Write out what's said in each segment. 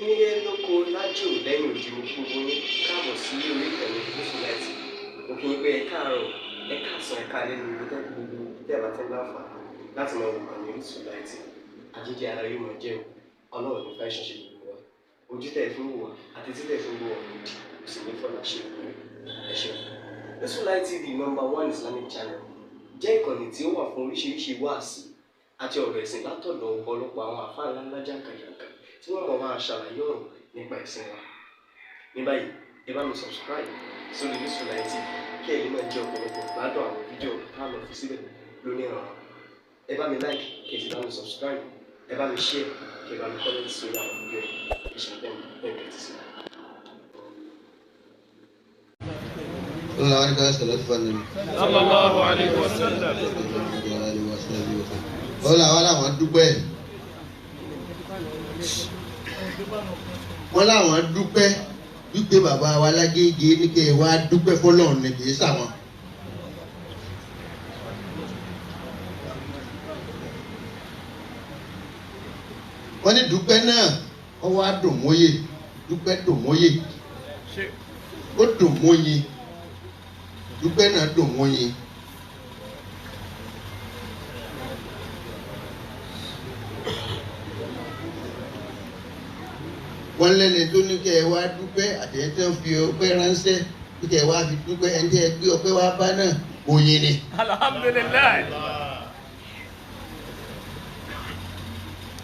nílé lóko lájò lẹ́yìn òdì gbogbo ní káàbọ̀ sí orí ìkànnì Musilites. Mo kí yín pé ẹ káàárọ̀, ẹ káàsán, ẹ káalẹ́ ní ibi tẹ́lẹ̀ gbogbo tẹ́ bá tẹ́ láǹfààní láti máa wò ìkànnì Musilites. Àjíjẹ ara yóò máa jẹun, Ọlọ́run ní fẹ́ ṣẹ̀ṣẹ̀ gbogbo wa. Ojú tẹ̀ fún wò wá àti tí tẹ̀ fún wò wá lòdì, kò sì ní fọ́nà ṣe ìwé. Ẹ ṣeun. Musilites TV #1 Islamic channel jẹ́ ìkànnì tí ó wà fún oríṣiríṣi wáàsí àti ọ̀rọ̀ ẹ̀sìn látọ̀dọ̀ ọ̀pọ̀lọpọ̀ àwọn àfáà ńláńlá jàǹkàjàǹkà tí wọ́n mọ̀ máa ṣàlàyé ọ̀rọ̀ nípa ẹ̀sìn wa. Ní báyìí, ẹ bá mi subscribe sórí Musilites TV kí ẹ lè máa jẹ ọ̀pọ̀lọpọ̀ gbádùn àwọn fídíò táwọn fi síbẹ̀ lónìí ọ̀rọ̀. Ẹ bá mi like kí ẹ sì bá mi subscribe, ẹ bá mi share kí ẹ bá mi comment sórí àwọn fídíò yìí. Ìṣẹ̀lẹ̀ bẹ́ẹ̀ ti sí. الله عليك الصلاة والسلام صلى الله عليه وسلم. wọ́n láwọn dúpẹ́ wípé bàbá wa Lágége ní kí ẹ wá dúpẹ́ fọ́lọ́run ní kìí sàwọn. wọ́n ní dúpẹ́ náà wọ́n wá dùn móye dúpẹ́ dùn móye ó dùn móye dúpẹ́ náà dùn móye. wọ́n lẹ́ni tó ní kẹ́ ẹ wá dúpẹ́ àtẹ̀yẹ́ tó ń fi ọpẹ́ ránṣẹ́ kí kẹ́ ẹ wá fi dúpẹ́ ẹni tí ẹ gbé ọpẹ́ wá bá náà oyin ni. Alhamdulillah.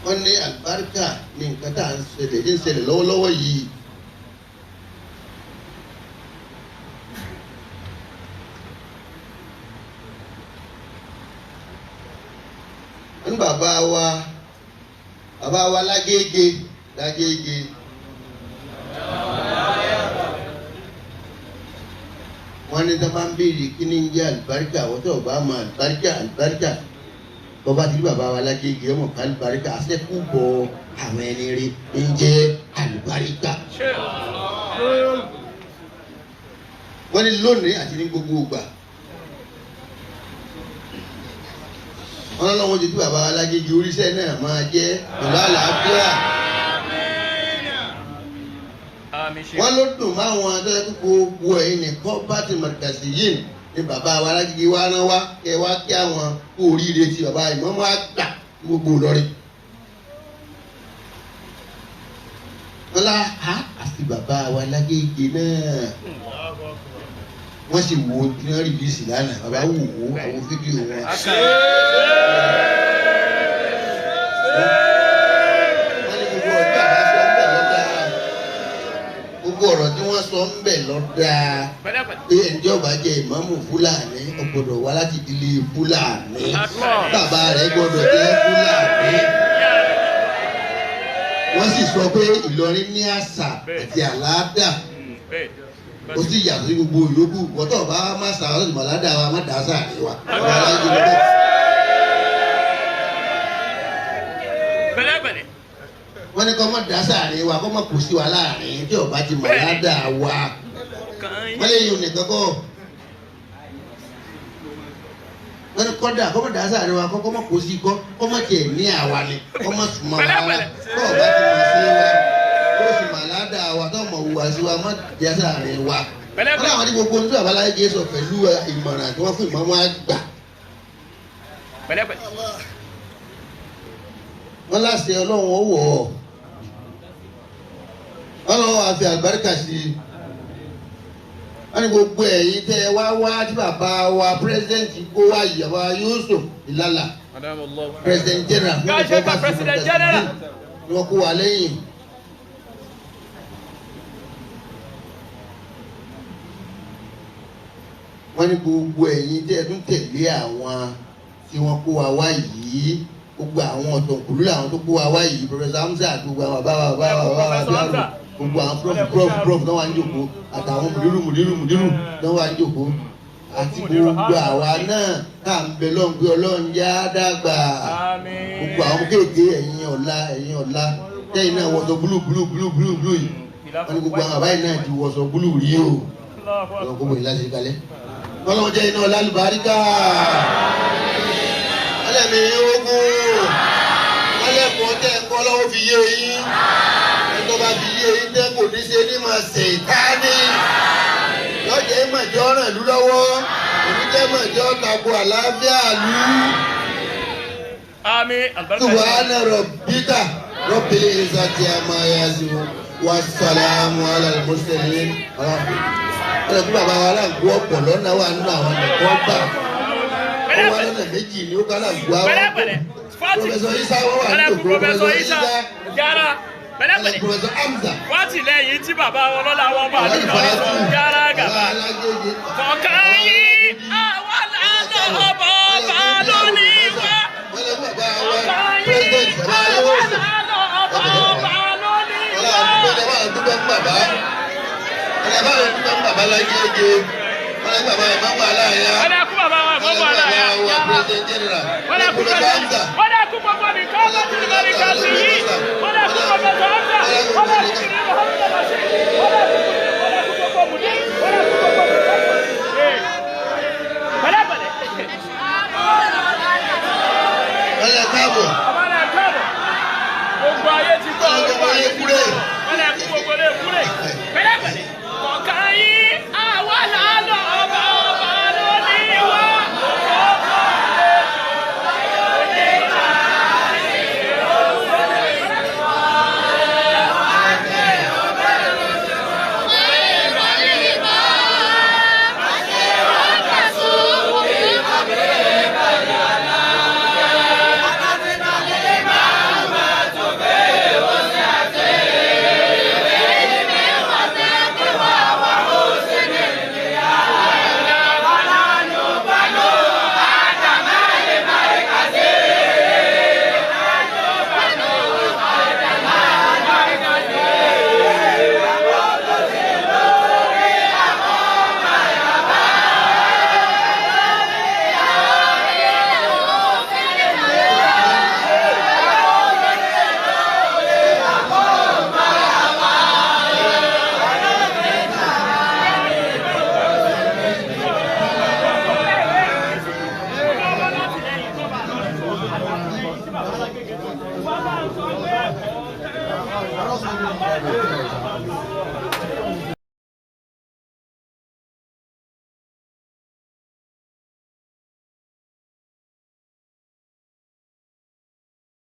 wọ́n ní àlùbáríkà ní nǹkan tá à ń ṣẹlẹ̀ lọ́wọ́lọ́wọ́ yìí. wọ́n ní bàbá wa Lágége. wọ́n ní sábà ń béèrè kí ni ń jẹ́ àlùbáríkà wọ́n tó bá mọ àlùbáríkà bọ́bá tí bàbá wa Lágége ọmọ ká àlùbáríkà àṣẹ́kù bọ̀ àwọn ẹni rí ń jẹ́ àlùbáríkà. wọ́n ní lónìí àti ní gbogbo ìgbà wọ́n lọ́wọ́ ojú tí bàbá wa Lágége oríṣẹ́ náà máa jẹ́ pẹ̀lú àlàáfíà. wọ́n ló dùn máwọn adọ́jọ́ tó gbogbo ẹ̀yìn nìkan bá ti Markaz yìí ní bàbá wa Lágége wá rán wá kẹ́ wá kí àwọn kú oríire tí bàbá Imam wá gbà gbogbo Ìlọrin. wọ́n lá àfi bàbá wa Lágége náà wọ́n sì wo ní wọ́n rí bíìsì lánàá bàbá wò ó àwọn fídíò wọn. gbogbo ọ̀rọ̀ tí wọ́n sọ ń bẹ̀ lọ́dà pé ẹ̀jẹ̀ ọba jẹ́ ìmáàmù Fúlàní ó gbọ́dọ̀ wá láti ìdílé Fúlàní bàbá rẹ̀ gbọ́dọ̀ jẹ́ Fúlàní. wọ́n sì sọ pé Ìlọrin ní àṣà àti àlàáfíà ó sì yàtọ̀ sí gbogbo ìyókù wọ́tọ̀ bá má sàrọ̀ ìmọ̀ ládàá wa má dà á sàrè wa. wọ́n ní kọ́ mọ́ dà á sàrè wa kọ́ mọ́ kò sí wa láàrin tí ọba ti mọ̀ ládàá wa. wọ́n lè yun nìkan kọ́ wọ́n ní kọ́dà kọ́ mọ́ dà á sàrè wa kọ́ mọ́ kò sí kọ́ mọ́ tiẹ̀ ní àwa ni kọ́ mọ́ sùnmọ́ wa kọ́ ọba ti mọ̀ sí wa ó sì mọ̀ ládàá wa tó mọ̀ wùwà sí wa mọ́ dà á sàrè wa. wọ́n láwọn ní gbogbo nítorí àbá Lágége sọ pẹ̀lú ìmọ̀ràn tí wọ́n fún Imam àgbà. wọ́n láṣẹ Ọlọ́run ó wọ̀ ọ́ Ọlọ́run àfi àlùbáríkà sí i. wọ́n ní gbogbo ẹ̀yin tẹ́ ẹ wá tí bàbá wa pírẹsidẹ́ǹtì kó wá ìyàwó Yusuf Ìlàlà pírẹsidẹ́ǹtì general fún ìjọba ni wọ́n kó wa lẹ́yìn. wọ́n ní gbogbo ẹ̀yin tẹ́ ẹ tún tẹ̀lé àwọn tí wọ́n kó wa wá yìí gbogbo àwọn ọ̀tọ̀kùlú làwọn tó kó wa wá yìí Professor Hamza àti gbogbo àwọn bàbá gbogbo àwọn prof náà wà ní jòkó àtàwọn mùdírù náà wà ní jòkó àti gbogbo àwa náà ká ń bẹ lọ́n pé Ọlọ́run já dàgbà gbogbo àwọn kéèké ẹ̀yin ọ̀la tẹ́yìn náà wọ̀sọ̀ búlù yìí wọ́n ní gbogbo àwọn àbáyé náà ti wọ̀sọ̀ búlù rí o ọ̀rọ̀ gbogbo ìlà ṣe kalẹ̀ Ọlọ́run jẹ́ iná lálùbáríkà ọlẹ́mi ogun ọlẹ́kùn tẹ́ ẹ̀kọ́ lọ́wọ́ fi yé yín tó bá fi yé ilé kò ní ṣe ní máa ṣe ìtaní. Lọ́jọ́ ìmọ̀jọ́ ràn lú lọ́wọ́. Oníjẹ́ ìmọ̀jọ́ tako àlàáfíà lú. Àmín. Subhana rabbika rabbil izzati amma yasifun. Wassalamu ala al-mursalin. Ọ̀rẹ́ tí bàbá wa láǹkó ọ̀pọ̀ lọ́nà wà nínú àwọn ẹ̀kọ́ gbà. Ó wá lọ́nà méjì ni ó ká láǹkó àwọn. Professor Isa wọ́n wà nínú Professor Isa. Yára. Pẹ̀lẹ́pẹ̀lẹ́. Professor Hamza. Wọ́n ti lẹ́yìn tí bàbá wọn lọ́la wọn bá ní ìlọrin sọ yára gàba. Kọ̀ọ̀kan yìí àwọn làánà ọba ọba lónìí wá. Kọ̀ọ̀kan yìí àwọn làánà ọba ọba lónìí wá. Bàbá lágége, wọ́n lé bàbá ìmọ̀mọ́ aláàyá, wọ́n lé kú bàbá wa ìmọ̀mọ́ aláàyá, president general, wọ́n lé kú Hamza, wọ́n lé kú gbogbo mi ká lọ́dún ní lórí kásì yìí, wọ́n lé kú gbogbo Hamza, wọ́n lé kú kiri Muhammad Rashid, wọ́n lé kú gbogbo Mudiru, wọ́n lé kú gbogbo pẹ̀lẹ́pẹ̀lẹ́. Wọ́n lé káàbọ̀. Wọ́n lé káàbọ̀. Gbogbo ayé ti gbọ́ gbogbo ayé ti gbọ́. Wọ́n lé kú gbogbo lé kúrè. Pẹ̀lẹ́pẹ̀lẹ́. Kọ̀ọ̀kan yìí àwọn làánà ọba ọba lónìí wá.